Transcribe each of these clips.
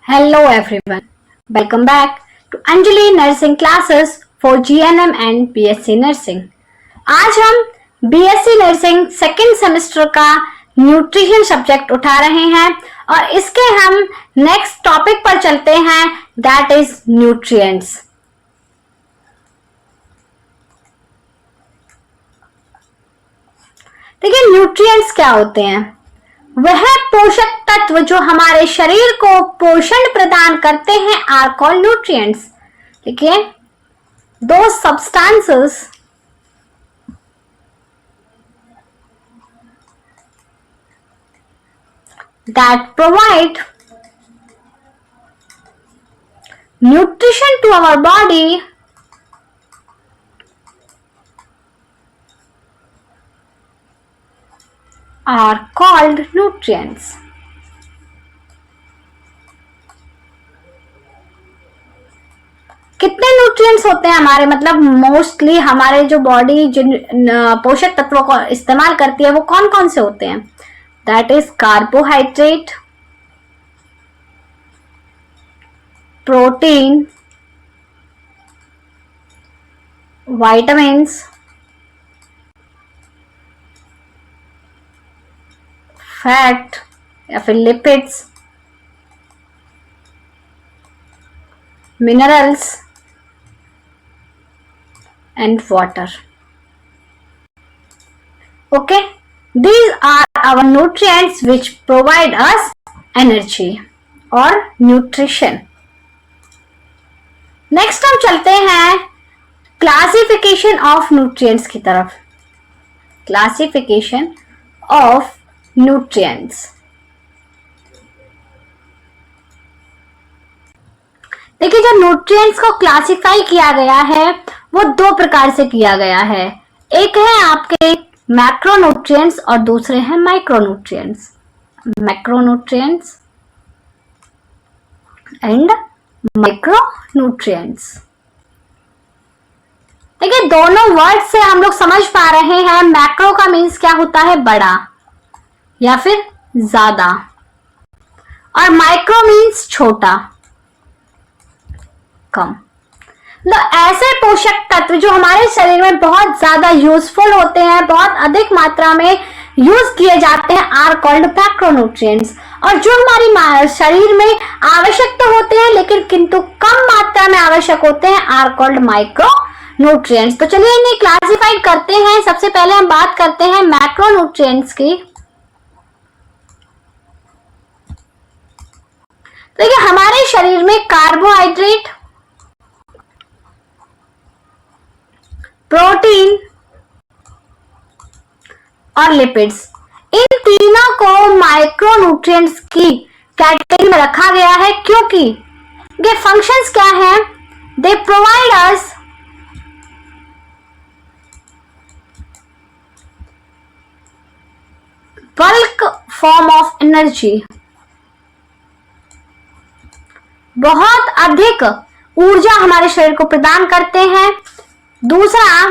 Hello everyone, welcome back to Anjali Nursing Classes for GNM and BSc Nursing। आज हम BSc Nursing second semester का nutrition subject उठा रहे हैं और इसके हम नेक्स्ट टॉपिक पर चलते हैं, दैट इज न्यूट्रिएंट्स। देखिए न्यूट्रिएंट्स क्या होते हैं? वह पोषक तत्व जो हमारे शरीर को पोषण प्रदान करते हैं आर कॉल्ड न्यूट्रिएंट्स। देखिए दो substances that provide nutrition to our body are called nutrients। कितने न्यूट्रिएंट्स होते हैं हमारे, मतलब मोस्टली हमारे जो बॉडी जिन पोषक तत्वों को इस्तेमाल करती है वो कौन कौन से होते हैं? That is carbohydrate, protein, vitamins, fat या फिर lipids, minerals and water. Okay, these are our nutrients which provide us energy और nutrition। नेक्स्ट हम चलते हैं क्लासिफिकेशन ऑफ न्यूट्रिएंट्स की तरफ। Classification of nutrients. देखिए जो न्यूट्रिएंट्स को क्लासिफाई किया गया है वो दो प्रकार से किया गया है। एक है आपके मैक्रोन्यूट्रिएंट्स और दूसरे हैं माइक्रोन्यूट्रिएंट्स। Macronutrients and micronutrients. देखिए दोनों वर्ड से हम लोग समझ पा रहे हैं, मैक्रो का मीन्स क्या होता है? बड़ा या फिर ज्यादा, और माइक्रो मीन्स छोटा, कम। तो ऐसे पोषक तत्व जो हमारे शरीर में बहुत ज्यादा यूजफुल होते हैं, बहुत अधिक मात्रा में यूज किए जाते हैं, आर कॉल्ड मैक्रोन्यूट्रिएंट्स। और जो हमारी शरीर में आवश्यक तो होते हैं लेकिन किंतु कम मात्रा में आवश्यक होते हैं, आर कॉल्ड माइक्रोन्यूट्रिएंट्स। तो चलिए इन्हें क्लासिफाई करते हैं। सबसे पहले हम बात करते हैं मैक्रोन्यूट्रिएंट्स की। देखिए हमारे शरीर में कार्बोहाइड्रेट, प्रोटीन और लिपिड्स, इन तीनों को माइक्रोन्यूट्रिएंट्स की कैटेगरी में रखा गया है क्योंकि ये फंक्शंस क्या हैं? They provide us bulk form of energy, बहुत अधिक ऊर्जा हमारे शरीर को प्रदान करते हैं। दूसरा,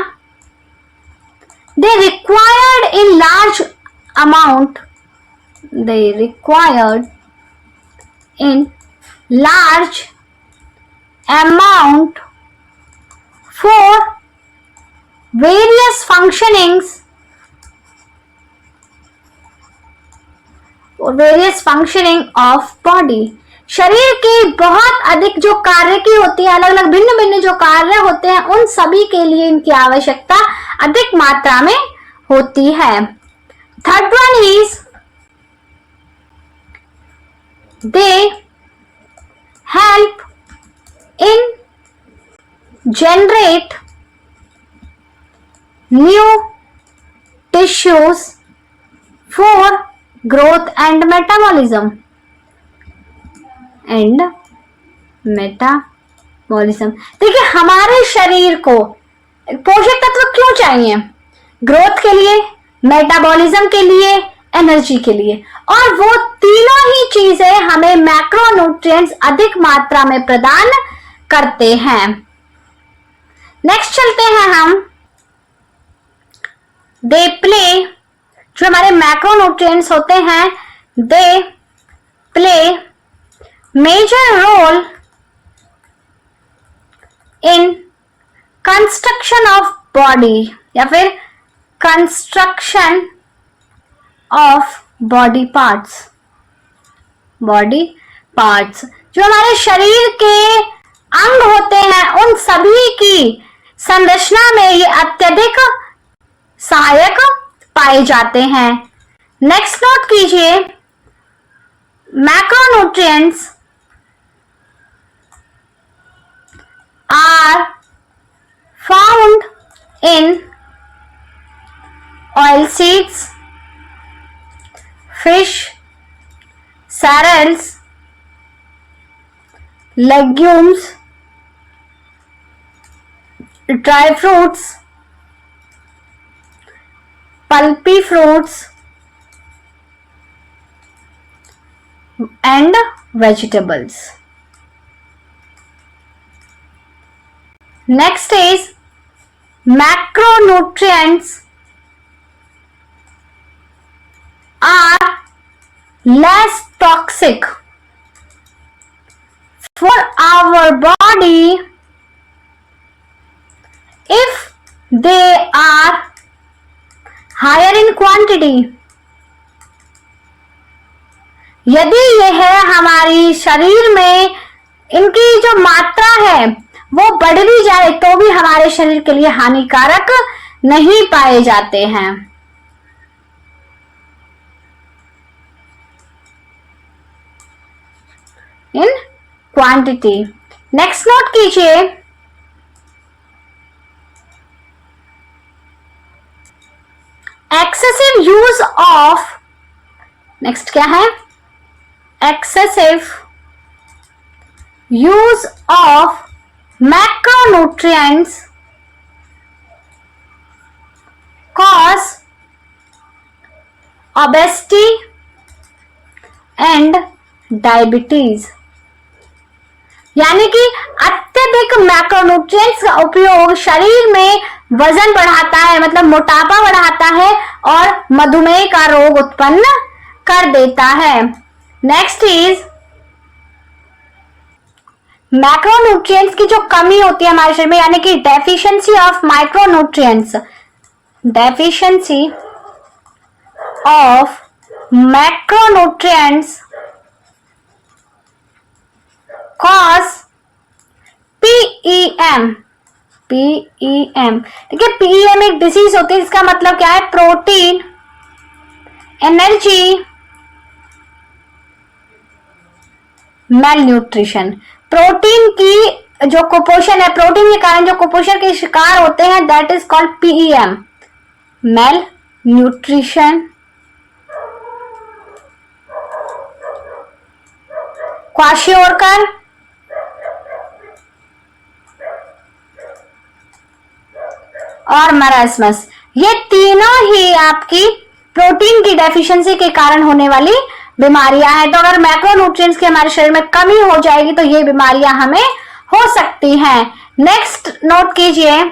they required in large amount, they required in large amount for various functionings, various functioning of body. शरीर की बहुत अधिक जो कार्य की होती है, अलग अलग भिन्न भिन्न जो कार्य होते हैं, उन सभी के लिए इनकी आवश्यकता अधिक मात्रा में होती है। Third one is they help in generate new tissues for growth and metabolism and metabolism. देखिए हमारे शरीर को पोषक तत्व क्यों चाहिए? ग्रोथ के लिए, मेटाबॉलिज्म के लिए, एनर्जी के लिए, और वो तीनों ही चीजें हमें मैक्रोन्यूट्रिएंट्स अधिक मात्रा में प्रदान करते हैं। नेक्स्ट चलते हैं हम, दे प्ले, जो हमारे मैक्रोन्यूट्रिएंट्स होते हैं, they play major role in construction of body या फिर कंस्ट्रक्शन ऑफ बॉडी पार्ट्स। जो हमारे शरीर के अंग होते हैं उन सभी की संरचना में ये अत्यधिक सहायक पाए जाते हैं। नेक्स्ट नोट कीजिए, macronutrients are found in oil seeds, fish, cereals, legumes, dry fruits, pulpy fruits and vegetables. Next is macronutrients are less toxic for our body if they are higher in quantity. यदि यह हमारी शरीर में इनकी जो मात्रा है वो बढ़ भी जाए तो भी हमारे शरीर के लिए हानिकारक नहीं पाए जाते हैं। In quantity. नेक्स्ट नोट कीजिए, एक्सेसिव यूज ऑफ, नेक्स्ट क्या है, excessive use of macronutrients cause obesity and diabetes। यानी कि अत्यधिक मैक्रोन्यूट्रिएंट्स का उपयोग शरीर में वजन बढ़ाता है, मतलब मोटापा बढ़ाता है और मधुमेह का रोग उत्पन्न कर देता है। नेक्स्ट इज मैक्रोन्यूट्रिएंट्स की जो कमी होती है हमारे शरीर में, यानी कि deficiency of micronutrients, deficiency of macronutrients cause PEM. देखिए पीईएम एक डिसीज होती है, इसका मतलब क्या है, प्रोटीन एनर्जी मेलन्यूट्रिशन। प्रोटीन की जो कुपोषण है, प्रोटीन के कारण जो कुपोषण के शिकार होते हैं, that is called PEM, mail nutrition. Kwashiorkor और मरास्मस, ये तीनों ही आपकी प्रोटीन की डेफिशिएंसी के कारण होने वाली बीमारियां हैं। तो अगर मैक्रोन्यूट्रिएंट्स की हमारे शरीर में कमी हो जाएगी तो ये बीमारियां हमें हो सकती हैं। नेक्स्ट नोट कीजिए,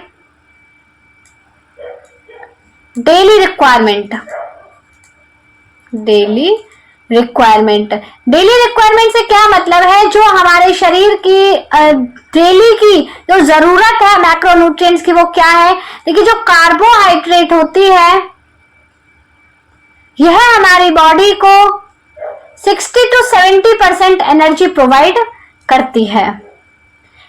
डेली रिक्वायरमेंट। डेली रिक्वायरमेंट से क्या मतलब है, जो हमारे शरीर की डेली की जो जरूरत है मैक्रोन्यूट्रिएंट्स की वो क्या है। देखिए जो कार्बोहाइड्रेट होती है यह हमारी बॉडी को 60 to 70% एनर्जी प्रोवाइड करती है,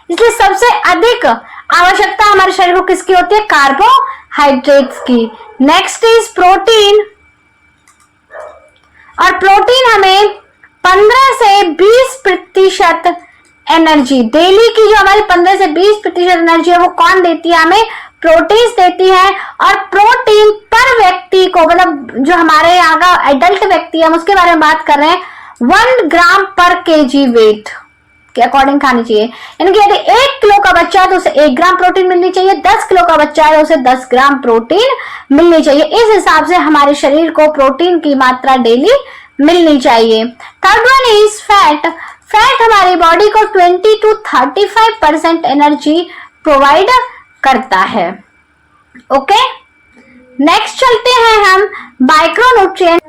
इसलिए सबसे अधिक आवश्यकता हमारे शरीर को किसकी होती है, कार्बोहाइड्रेट्स की। नेक्स्ट इज प्रोटीन, और प्रोटीन हमें 15 से 20% एनर्जी, डेली की जो हमारी 15 से 20% एनर्जी है वो कौन देती है, हमें प्रोटीन देती है। और प्रोटीन पर व्यक्ति को, मतलब जो हमारे यहाँ का एडल्ट व्यक्ति है हम उसके बारे में बात कर रहे हैं, 1 ग्राम पर केजी वेट के अकॉर्डिंग खानी चाहिए। यानी कि यदि 1 किलो का बच्चा है तो उसे 1 ग्राम प्रोटीन मिलनी चाहिए, 10 किलो का बच्चा है तो उसे 10 ग्राम प्रोटीन मिलनी चाहिए। इस हिसाब से हमारे शरीर को प्रोटीन की मात्रा डेली मिलनी चाहिए। Third one is fat. Fat हमारी बॉडी को 20 to 35% एनर्जी प्रोवाइड करता है। ओके, नेक्स्ट चलते हैं हम माइक्रोन्यूट्रिएंट।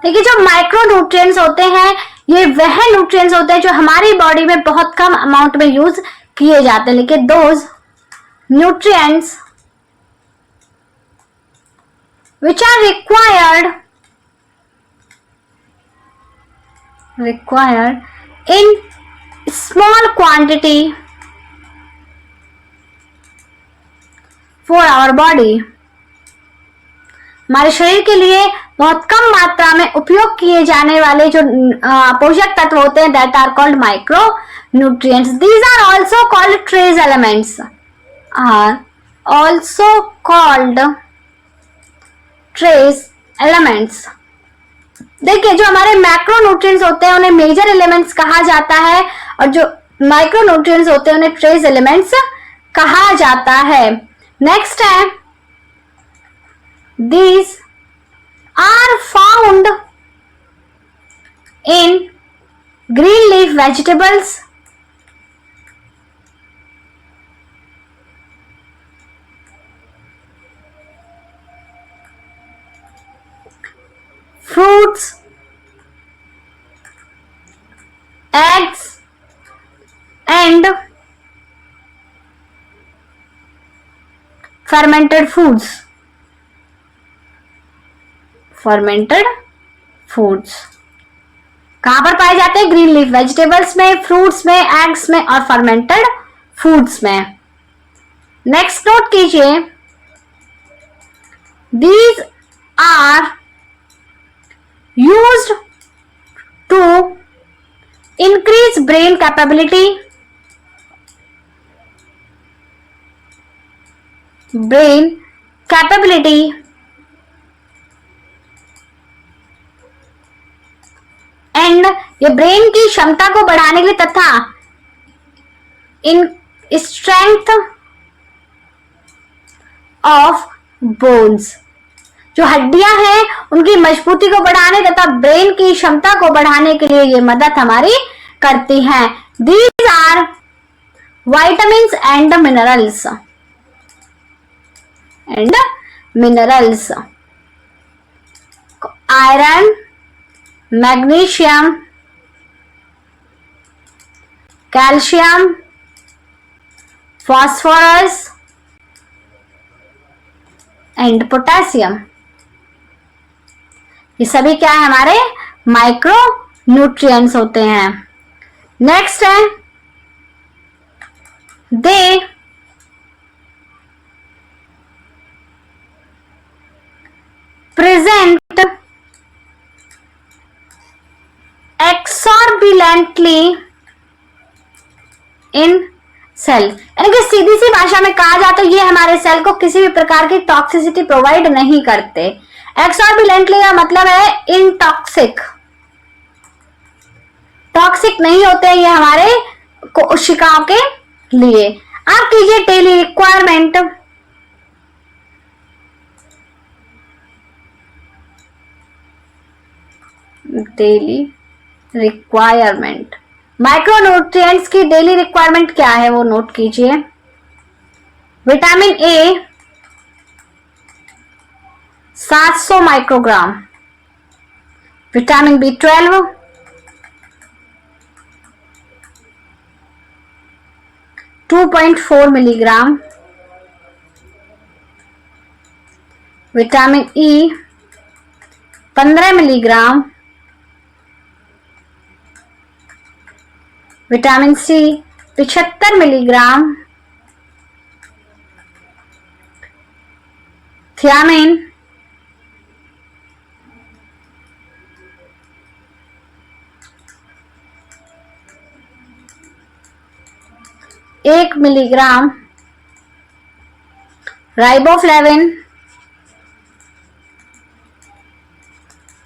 देखिए जो माइक्रोन्यूट्रिएंट्स होते हैं ये वह न्यूट्रिएंट्स होते हैं जो हमारी बॉडी में बहुत कम अमाउंट में यूज किए जाते हैं, लेकिन those nutrients which are required in small quantity for our body, हमारे शरीर के लिए बहुत कम मात्रा में उपयोग किए जाने वाले जो पोषक तत्व होते हैं, that are called micronutrients. These are also called trace elements. Are also called trace elements. देखिए, जो हमारे मैक्रोन्यूट्रिएंट्स होते हैं उन्हें मेजर एलिमेंट्स कहा जाता है और जो माइक्रोन्यूट्रिएंट्स होते हैं उन्हें ट्रेस एलिमेंट्स कहा जाता है. नेक्स्ट है, these are found in green leaf vegetables, fruits, eggs and fermented foods. कहां पर पाए जाते हैं? ग्रीन लीफ वेजिटेबल्स में, फ्रूट्स में, एग्स में और फर्मेंटेड फूड्स में. नेक्स्ट नोट कीजिए, these are used to increase brain capability, and ये ब्रेन की क्षमता को बढ़ाने के लिए तथा इन स्ट्रेंथ ऑफ बोन्स, जो हड्डियां हैं उनकी मजबूती को बढ़ाने तथा ब्रेन की क्षमता को बढ़ाने के लिए ये मदद हमारी करती हैं. These are vitamins and minerals. Iron, magnesium, calcium, phosphorus and potassium, ये सभी क्या है? हमारे माइक्रो न्यूट्रिएंट्स होते हैं. नेक्स्ट है, दे प्रेजेंट एक्सॉर्बिलेंटली इन सेल, यानी कि सीधी सी भाषा में कहा जाए तो ये हमारे सेल को किसी भी प्रकार की टॉक्सिसिटी प्रोवाइड नहीं करते. एक्सॉर्बिलेंटली का मतलब है इनटॉक्सिक, टॉक्सिक नहीं होते ये हमारे कोशिकाओं के लिए. आप कीजिए डेली रिक्वायरमेंट. माइक्रोन्यूट्रिएंट्स की डेली रिक्वायरमेंट क्या है वो नोट कीजिए. Vitamin A 700 microgram, vitamin B12 2.4 milligram, vitamin E 15 milligram, vitamin C 75 milligram, thiamine 1 milligram, riboflavin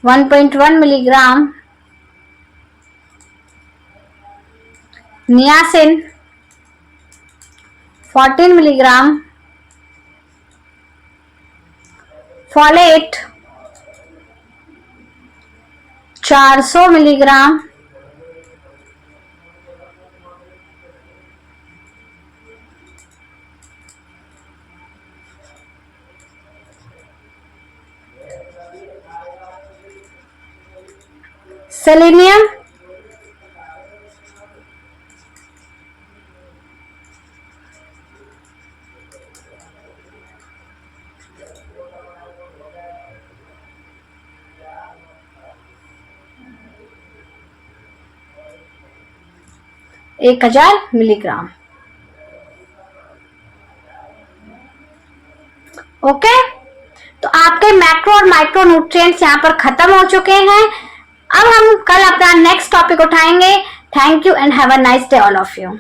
1.1 milligram, niacin 14 milligram, folate 400 milligram, selenium 1000 milligram. Okay, तो आपके मैक्रो और माइक्रो न्यूट्रिएंट्स यहाँ पर खत्म हो चुके हैं। अब हम कल अपना नेक्स्ट टॉपिक उठाएंगे। Thank you and have a nice day all of you.